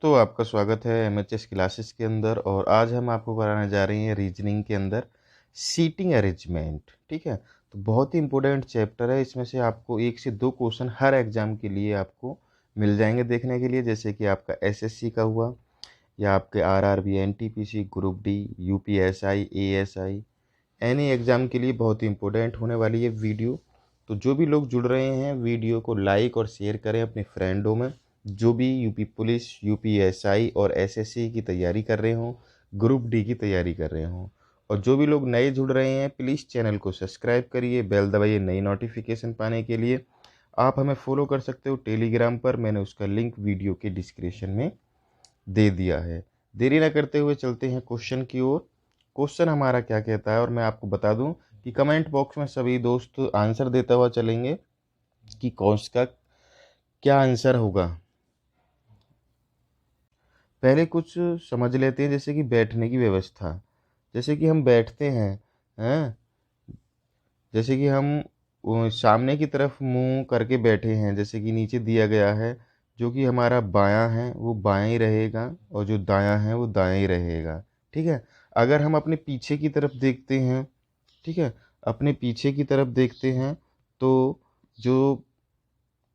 तो आपका स्वागत है एमएचएस क्लासेस के अंदर। और आज हम आपको कराने जा रहे हैं रीजनिंग के अंदर सीटिंग अरेंजमेंट। ठीक है, तो बहुत ही इंपॉर्टेंट चैप्टर है। इसमें से आपको 1 से 2 क्वेश्चन हर एग्जाम के लिए आपको मिल जाएंगे देखने के लिए, जैसे कि आपका एसएससी का हुआ या आपके RRB, NTPC, group D, UPSI, ASI, any exam के लिए बहुत ही इंपॉर्टेंट होने वाली है वीडियो। तो जो भी लोग जुड़ रहे हैं, वीडियो को लाइक और शेयर करें अपने फ्रेंडों में। जो भी यूपी पुलिस, यूपीएसआई और एसएससी की तैयारी कर रहे हों, ग्रुप डी की तैयारी कर रहे हों, और जो भी लोग नए जुड़ रहे हैं, प्लीज़ चैनल को सब्सक्राइब करिए, बेल दबाइए नई नोटिफिकेशन पाने के लिए। आप हमें फॉलो कर सकते हो टेलीग्राम पर, मैंने उसका लिंक वीडियो के डिस्क्रिप्शन में दे दिया है। देरी न करते हुए चलते हैं क्वेश्चन की ओर। क्वेश्चन हमारा क्या कहता है, और मैं आपको बता दूं कि कमेंट बॉक्स में सभी दोस्त आंसर देता हुआ चलेंगे कि कौन सा क्या आंसर होगा। पहले कुछ समझ लेते हैं, जैसे कि बैठने की व्यवस्था। जैसे कि हम बैठते हैं जैसे कि हम सामने की तरफ मुंह करके बैठे हैं, जैसे कि नीचे दिया गया है। जो कि हमारा बायां है वो बायां ही रहेगा, और जो दायां है वो दायां ही रहेगा। ठीक है, अगर हम अपने पीछे की तरफ देखते हैं, ठीक है, अपने पीछे की तरफ देखते हैं, तो जो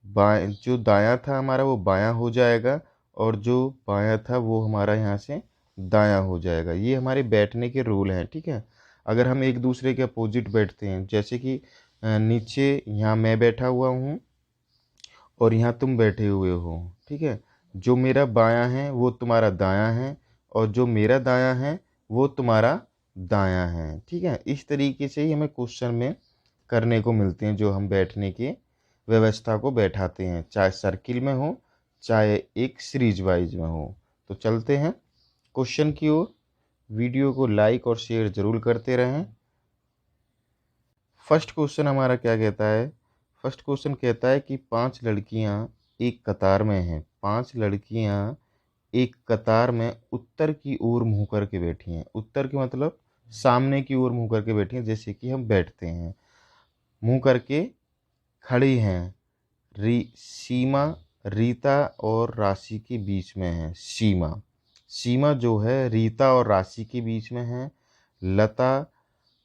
जो दायां था हमारा वो बायां हो जाएगा, और जो बायां था वो हमारा यहाँ से दायां हो जाएगा। ये हमारे बैठने के रूल हैं। ठीक है, अगर हम एक दूसरे के अपोजिट बैठते हैं, जैसे कि नीचे यहाँ मैं बैठा हुआ हूँ और यहाँ तुम बैठे हुए हो, ठीक है, जो मेरा बायां है वो तुम्हारा दायां है, और जो मेरा दायां है वो तुम्हारा दायां है। ठीक है, इस तरीके से ही हमें क्वेश्चन में करने को मिलते हैं, जो हम बैठने की व्यवस्था को बैठाते हैं, चाहे सर्किल में हो चाहे एक सीरीज वाइज में हो। तो चलते हैं क्वेश्चन की ओर। वीडियो को लाइक और शेयर जरूर करते रहें। फर्स्ट क्वेश्चन हमारा क्या कहता है? फर्स्ट क्वेश्चन कहता है कि 5 लड़कियां एक कतार में हैं। 5 लड़कियां एक कतार में उत्तर की ओर मुंह करके बैठी हैं। उत्तर की मतलब सामने की ओर मुंह करके बैठी हैं, जैसे कि हम बैठते हैं, मुंह करके खड़ी हैं। सीमा रीता और राशि के बीच में है। सीमा सीमा जो है रीता और राशि के बीच में है। लता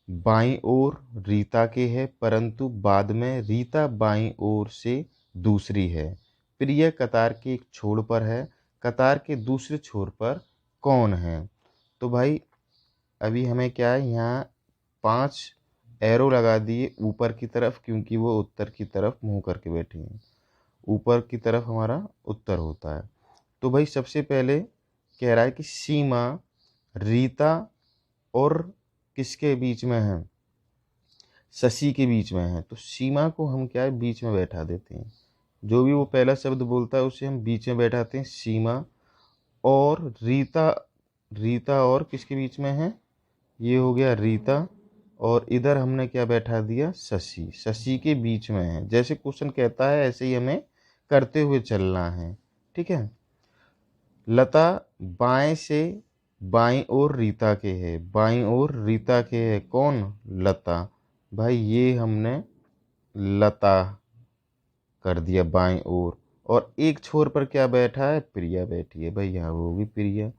बाईं ओर रीता के है, परंतु बाद में रीता बाईं ओर से दूसरी है। प्रिय कतार के एक छोर पर है, कतार के दूसरे छोर पर कौन है? तो भाई अभी हमें क्या है, यहाँ 5 एरो लगा दिए ऊपर की तरफ, क्योंकि वो उत्तर की तरफ मुंह करके बैठी हैं। ऊपर की तरफ हमारा उत्तर होता है। तो भाई सबसे पहले कह रहा है कि सीमा रीता और किसके बीच में है? शशि के बीच में है। तो सीमा को हम क्या है, बीच में बैठा देते हैं। जो भी वो पहला शब्द बोलता है उसे हम बीच में बैठाते हैं, सीमा। और रीता, रीता और किसके बीच में है? ये हो गया रीता, और इधर हमने क्या बैठा दिया? शशि। शशि के बीच में है। जैसे क्वेश्चन कहता है ऐसे ही हमें करते हुए चलना है। ठीक है, लता बाएं से बाईं ओर रीता के है। बाईं ओर रीता के है कौन? लता। भाई ये हमने लता कर दिया बाईं ओर। और एक छोर पर क्या बैठा है? प्रिया बैठी है। भाई यहाँ वो भी प्रिया।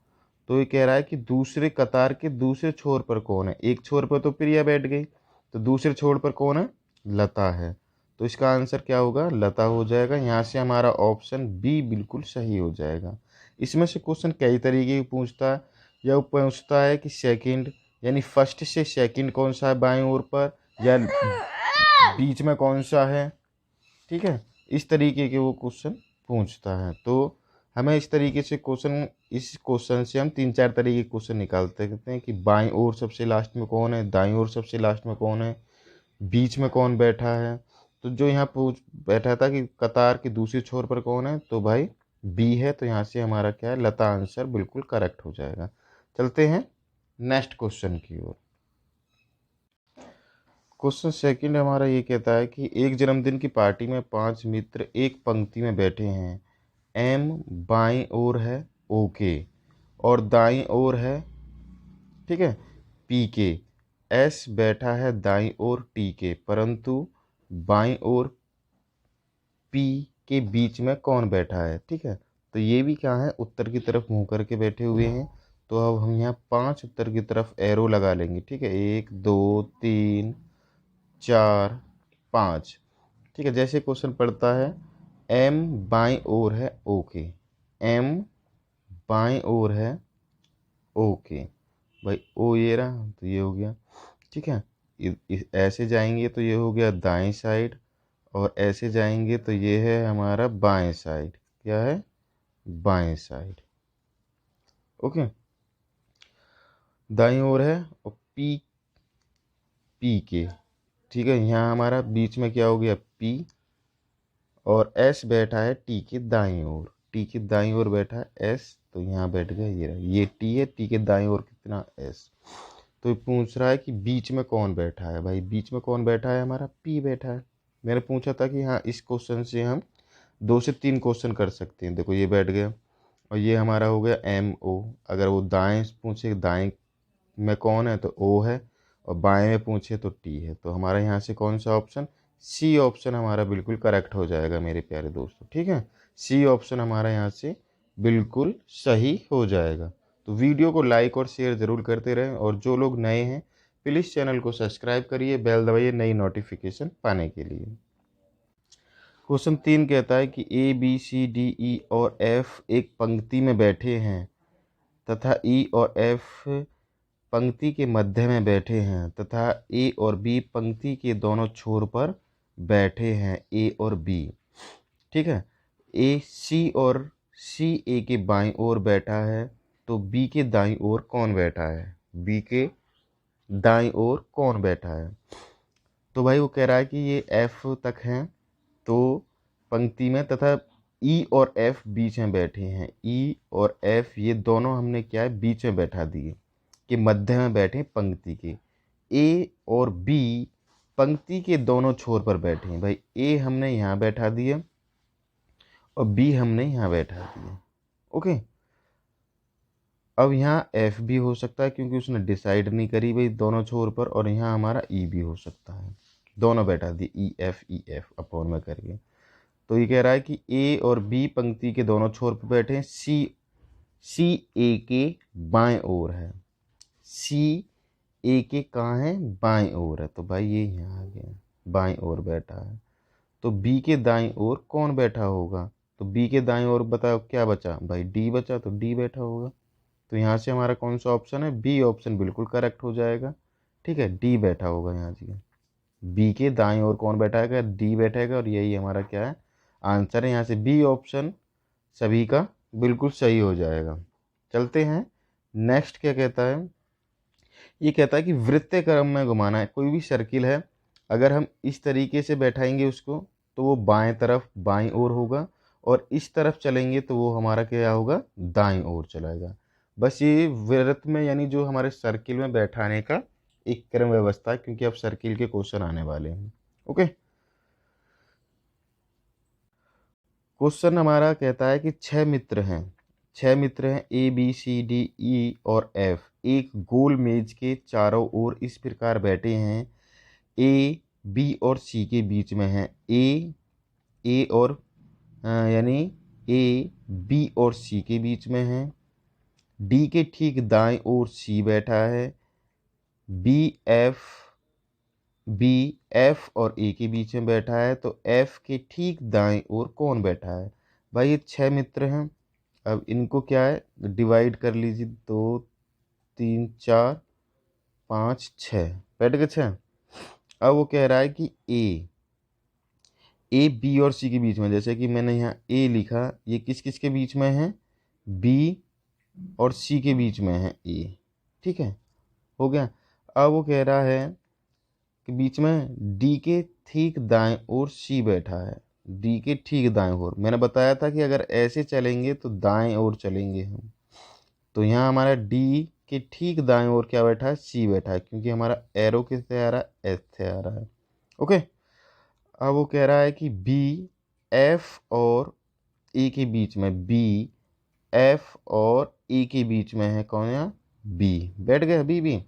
तो ये कह रहा है कि दूसरे कतार के दूसरे छोर पर कौन है? एक छोर पर तो प्रिया बैठ गई, तो दूसरे छोर पर कौन है? लता है। तो इसका आंसर क्या होगा? लता हो जाएगा। यहाँ से हमारा ऑप्शन बी बिल्कुल सही हो जाएगा। इसमें से क्वेश्चन कई तरीके की पूछता है। या वो पूछता है कि सेकंड, यानी फर्स्ट से सेकंड कौन सा है बाएं ओर पर, या बीच में कौन सा है। ठीक है, इस तरीके के वो क्वेश्चन पूछता है। तो हमें इस तरीके से क्वेश्चन, इस क्वेश्चन से हम 3-4 तरीके के क्वेश्चन निकालते हैं कि बाईं ओर सबसे लास्ट में कौन है, दाईं ओर सबसे लास्ट में कौन है, बीच में कौन बैठा है। तो जो यहाँ पूछ बैठा था कि कतार के दूसरे छोर पर कौन है, तो भाई बी है। तो यहाँ से हमारा क्या है? लता आंसर बिल्कुल करेक्ट हो जाएगा। चलते हैं नेक्स्ट क्वेश्चन की ओर। क्वेश्चन सेकंड हमारा ये कहता है कि एक जन्मदिन की पार्टी में 5 मित्र एक पंक्ति में बैठे हैं। एम बाईं ओर है ओ के, और दाईं ओर है, ठीक है, पी के। एस बैठा है दाईं ओर टी के, परंतु बाईं ओर पी के बीच में कौन बैठा है? ठीक है, तो ये भी क्या है, उत्तर की तरफ मुंह करके बैठे हुए हैं। तो अब हम यहाँ 5 उत्तर की तरफ एरो लगा लेंगे। ठीक है, 1 2 3 4 5। ठीक है, जैसे क्वेश्चन पढ़ता है एम बाईं ओर है ओके, एम बाईं ओर है ओके। भाई ओ ये रहा तो ये हो गया। ठीक है, ऐसे जाएंगे तो ये हो गया दाएं साइड, और ऐसे जाएंगे तो ये है हमारा बाएं साइड। क्या है, बाएं साइड। ओके, दाईं ओर है और पी, पी के। ठीक है, यहाँ हमारा बीच में क्या हो गया, पी, और एस बैठा है टी के दाईं ओर, टी के दाईं ओर बैठा है एस, तो यहाँ बैठ गया ये रहा, ये टी है, टी के दाईं ओर कितना, एस। तो ये पूछ रहा है कि बीच में कौन बैठा है। भाई बीच में कौन बैठा है, हमारा पी बैठा है। मैंने पूछा था कि हाँ इस क्वेश्चन से हम 2 से 3 क्वेश्चन कर सकते हैं। देखो ये बैठ गया, और ये हमारा हो गया एम ओ। अगर वो दाएं पूछे दाएं में कौन है तो ओ है, और बाएं में पूछे तो टी है। तो हमारा यहाँ से कौन सा ऑप्शन, सी ऑप्शन हमारा बिल्कुल करेक्ट हो जाएगा मेरे प्यारे दोस्तों। ठीक है, सी ऑप्शन हमारा यहाँ से बिल्कुल सही हो जाएगा। तो वीडियो को लाइक और शेयर ज़रूर करते रहें, और जो लोग नए हैं प्लीज़ चैनल को सब्सक्राइब करिए, बेल दबाइए नई नोटिफिकेशन पाने के लिए। क्वेश्चन 3 कहता है कि ए बी सी डी ई और एफ एक पंक्ति में बैठे हैं तथा ई और एफ पंक्ति के मध्य में बैठे हैं, तथा ए और बी पंक्ति के दोनों छोर पर बैठे हैं, ए और बी। ठीक है, ए सी और सी ए के बाईं ओर बैठा है, तो बी के दाईं ओर कौन बैठा है, बी के दाईं ओर कौन बैठा है। तो भाई वो कह रहा है कि ये एफ तक हैं तो पंक्ति में, तथा ई और एफ बीच में बैठे हैं, ई और एफ ये दोनों हमने क्या है बीच में बैठा दिए, कि मध्य में बैठे पंक्ति के। ए और बी पंक्ति के दोनों छोर पर बैठे हैं। भाई ए हमने यहाँ बैठा दिया और बी हमने यहाँ बैठा दिया। ओके, अब यहाँ एफ भी हो सकता है क्योंकि उसने डिसाइड नहीं करी भाई दोनों छोर पर, और यहाँ हमारा ई भी हो सकता है, दोनों बैठा दिए ई एफ अपॉन में करके। तो ये कह रहा है कि ए और बी पंक्ति के दोनों छोर पर बैठे हैं, सी ए के बाएं ओर है, सी ए के कहाँ है, बाएं ओर है। तो भाई ये यहाँ आ गया, बाएं ओर बैठा है। तो बी के दाईं ओर कौन बैठा होगा, तो बी के दाईं ओर बताओ क्या बचा, भाई डी बचा, तो डी बैठा होगा। तो यहाँ से हमारा कौन सा ऑप्शन है, बी ऑप्शन बिल्कुल करेक्ट हो जाएगा। ठीक है, डी बैठा होगा यहाँ से, बी के दाईं ओर कौन बैठाएगा, डी बैठेगा, और यही हमारा क्या है आंसर है। यहाँ से बी ऑप्शन सभी का बिल्कुल सही हो जाएगा। चलते हैं नेक्स्ट, क्या कहता है, ये कहता है कि वृत्तीय क्रम में घुमाना है। कोई भी सर्किल है, अगर हम इस तरीके से बैठाएंगे उसको तो वो बाएं तरफ बाईं ओर होगा, और इस तरफ चलेंगे तो वो हमारा क्या होगा, दाईं ओर चलाएगा। बस ये वृत्त में यानी जो हमारे सर्किल में बैठाने का एक क्रम व्यवस्था है, क्योंकि अब सर्किल के क्वेश्चन आने वाले हैं। ओके, क्वेश्चन हमारा कहता है कि 6 मित्र हैं, 6 मित्र हैं ए बी सी डी ई और एफ एक गोल मेज के चारों ओर इस प्रकार बैठे हैं, ए बी और सी के बीच में है, ए और यानी ए बी और सी के बीच में है, डी के ठीक दाएं ओर सी बैठा है, बी एफ और ए के बीच में बैठा है, तो एफ के ठीक दाएं ओर कौन बैठा है। भाई ये 6 मित्र हैं, अब इनको क्या है डिवाइड कर लीजिए, 2 3 4 5 6 बैठ गए 6। अब वो कह रहा है कि ए बी और सी के बीच में, जैसे कि मैंने यहाँ ए लिखा, ये किस किस के बीच में है, बी और सी के बीच में है ए। ठीक है, हो गया। अब वो कह रहा है कि बीच में डी के ठीक दाएं ओर सी बैठा है, डी के ठीक दाएं ओर। मैंने बताया था कि अगर ऐसे चलेंगे तो दाएं ओर चलेंगे हम, तो यहाँ हमारा डी के ठीक दाएं ओर क्या बैठा है, सी बैठा है, क्योंकि हमारा एरो किससे आ रहा है, एस से आ रहा है। ओके, अब वो कह रहा है कि बी एफ और ए के बीच में, बी एफ और ए के बीच में है कौन, यहाँ बी बैठ गया, बी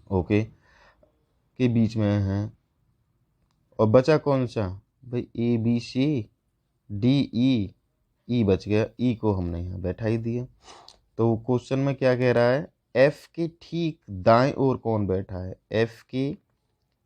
ओके के बीच में है, और बचा कौन सा, भाई ए बी सी डी ई ई बच गया, ई को हमने यहाँ बैठा ही दिया। तो क्वेश्चन में क्या कह रहा है, एफ के ठीक दाएं ओर कौन बैठा है, एफ के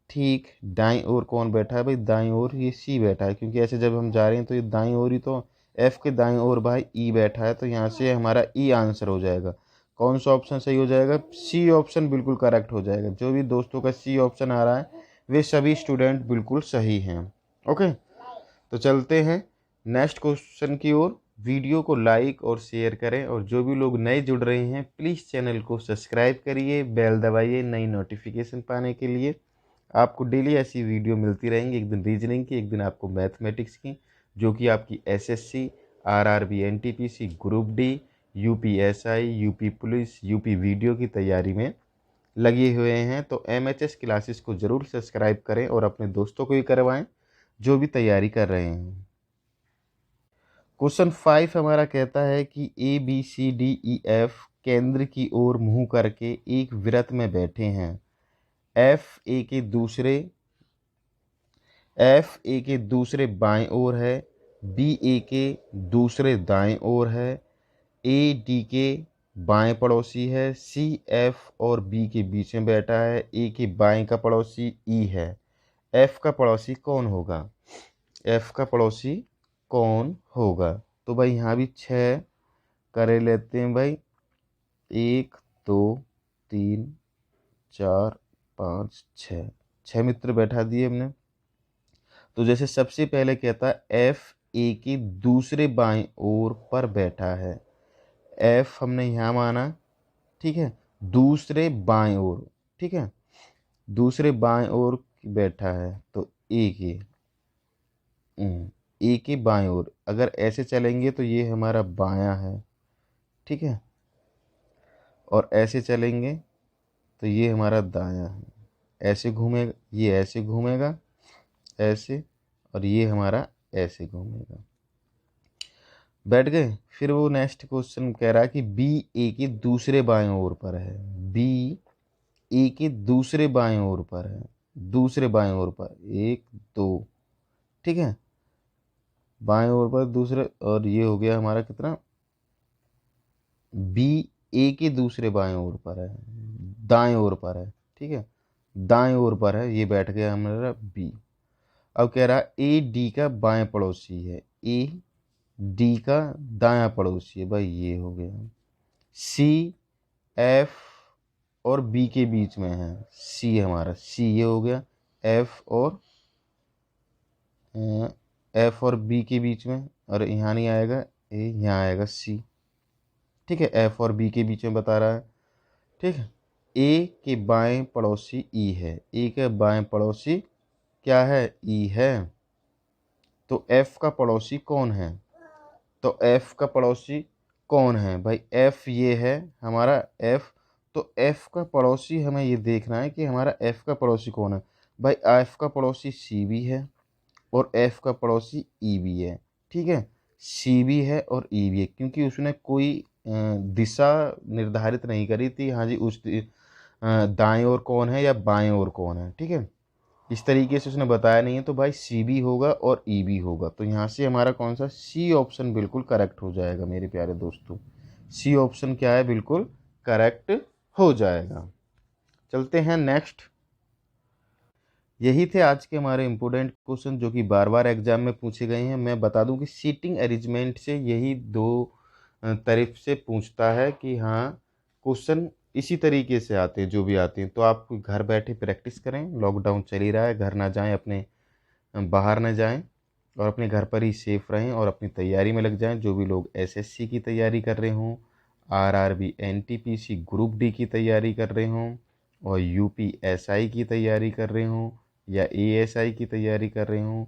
ठीक दाईं ओर कौन बैठा है, भाई दाईं ओर ये सी बैठा है, क्योंकि ऐसे जब हम जा रहे हैं तो ये दाईं ओर ही, तो एफ के दाईं ओर भाई ई बैठा है, तो यहाँ से हमारा ई आंसर हो जाएगा। कौन सा ऑप्शन सही हो जाएगा, सी ऑप्शन बिल्कुल करेक्ट हो जाएगा। जो भी दोस्तों का सी ऑप्शन आ रहा है वे सभी स्टूडेंट बिल्कुल सही हैं। ओके, तो चलते हैं नेक्स्ट क्वेश्चन की ओर। वीडियो को लाइक और शेयर करें, और जो भी लोग नए जुड़ रहे हैं प्लीज़ चैनल को सब्सक्राइब करिए, बेल दबाइए नई नोटिफिकेशन पाने के लिए। आपको डेली ऐसी वीडियो मिलती रहेंगी, एक दिन रीजनिंग की, एक दिन आपको मैथमेटिक्स की, जो कि आपकी SSC, RRB, NTPC, group D, UPSI, UP police, UP video की तैयारी में लगे हुए हैं। तो एमएचएस क्लासेस को ज़रूर सब्सक्राइब करें और अपने दोस्तों को भी करवाएं जो भी तैयारी कर रहे हैं। क्वेश्चन 5 हमारा कहता है कि A B C D E F केंद्र की ओर मुंह करके एक वृत्त में बैठे हैं। एफ ए के दूसरे बाएं ओर है, बी ए के दूसरे दाएं ओर है, ए डी के बाएं पड़ोसी है, सी एफ और बी के बीच में बैठा है, ए के बाएं का पड़ोसी ई है। एफ का पड़ोसी कौन होगा, एफ का पड़ोसी कौन होगा। तो भाई यहाँ भी 6 करे लेते हैं भाई, 1 2 3 4 5 6, 6 मित्र बैठा दिए हमने। तो जैसे सबसे पहले कहता है एफ ए के दूसरे बाएं ओर पर बैठा है, एफ हमने यहाँ माना, ठीक है, दूसरे बाएं ओर, ठीक है, दूसरे बाएं ओर बैठा है, तो ए के बाएं ओर अगर ऐसे चलेंगे तो ये हमारा बायां है, ठीक है, और ऐसे चलेंगे तो ये हमारा दायां है। ऐसे घूमेगा, ये ऐसे घूमेगा, ऐसे, और ये हमारा ऐसे घूमेगा। बैठ गए। फिर वो नेक्स्ट क्वेश्चन कह रहा है कि बी ए के दूसरे बाएं ओर पर है, बी ए के दूसरे बाएं ओर पर है, दूसरे बाएं ओर पर 1 2, ठीक है, बाएं ओर पर दूसरे, और ये हो गया हमारा कितना, बी ए के दूसरे बाएं ओर पर है, दाएं ओर पर है, ठीक है, दाएं ओर पर है, ये बैठ गया हमारा बी। अब कह रहा है ए डी का बाएं पड़ोसी है, ए डी का दायां पड़ोसी है, भाई ये हो गया। सी एफ और बी के बीच में है, सी हमारा, सी ये हो गया, एफ और बी के बीच में, और यहाँ नहीं आएगा ए, यहाँ आएगा सी, ठीक है, एफ और बी के बीच में बता रहा है, ठीक है। ए के बाएं पड़ोसी ई है, ए के बाएं पड़ोसी क्या है, ई है। तो एफ का पड़ोसी कौन है, तो एफ का पड़ोसी कौन है, भाई एफ ये है हमारा एफ, तो एफ का पड़ोसी हमें ये देखना है कि हमारा एफ का पड़ोसी कौन है। भाई एफ का पड़ोसी सी भी है और एफ का पड़ोसी ई भी है, ठीक है, सी भी है और ई भी है, क्योंकि उसने कोई दिशा निर्धारित नहीं करी थी, हाँ जी, उस दाएं ओर कौन है या बाएं ओर कौन है, ठीक है, इस तरीके से उसने बताया नहीं है। तो भाई सी भी होगा और ई भी होगा, तो यहाँ से हमारा कौन सा, सी ऑप्शन बिल्कुल करेक्ट हो जाएगा मेरे प्यारे दोस्तों। सी ऑप्शन क्या है, बिल्कुल करेक्ट हो जाएगा। चलते हैं नेक्स्ट। यही थे आज के हमारे इम्पोर्टेंट क्वेश्चन जो कि बार बार एग्जाम में पूछे गए हैं। मैं बता दूं कि सीटिंग अरेंजमेंट से यही 2 तरफ से पूछता है कि हाँ क्वेश्चन इसी तरीके से आते हैं, जो भी आते हैं। तो आप घर बैठे प्रैक्टिस करें, लॉकडाउन चल ही रहा है, घर ना जाएं, अपने बाहर ना जाएं, और अपने घर पर ही सेफ रहें और अपनी तैयारी में लग जाएं। जो भी लोग एसएससी की तैयारी कर रहे हों, आरआरबी, एनटीपीसी, ग्रुप डी की तैयारी कर रहे हों, और यूपीएसआई की तैयारी कर रहे हों, या एएसआई की तैयारी कर रहे हों,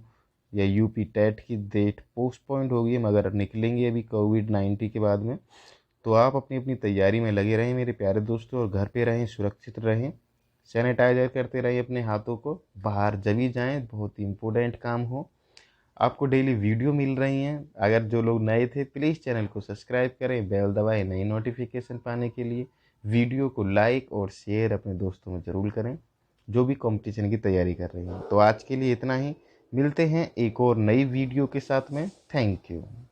या यूपी टेट की डेट पोस्टपोन्ड होगी मगर निकलेंगे अभी कोविड-19 के बाद में। तो आप अपनी अपनी तैयारी में लगे रहें मेरे प्यारे दोस्तों, और घर पे रहें, सुरक्षित रहें, सैनिटाइजर करते रहें अपने हाथों को, बाहर जब भी जाएँ बहुत ही इम्पोर्टेंट काम हो। आपको डेली वीडियो मिल रही हैं। अगर जो लोग नए थे प्लीज़ चैनल को सब्सक्राइब करें, बेल दबाएं नई नोटिफिकेशन पाने के लिए। वीडियो को लाइक और शेयर अपने दोस्तों में ज़रूर करें जो भी कंपटीशन की तैयारी कर रहे हैं। तो आज के लिए इतना ही, मिलते हैं एक और नई वीडियो के साथ में। Thank you.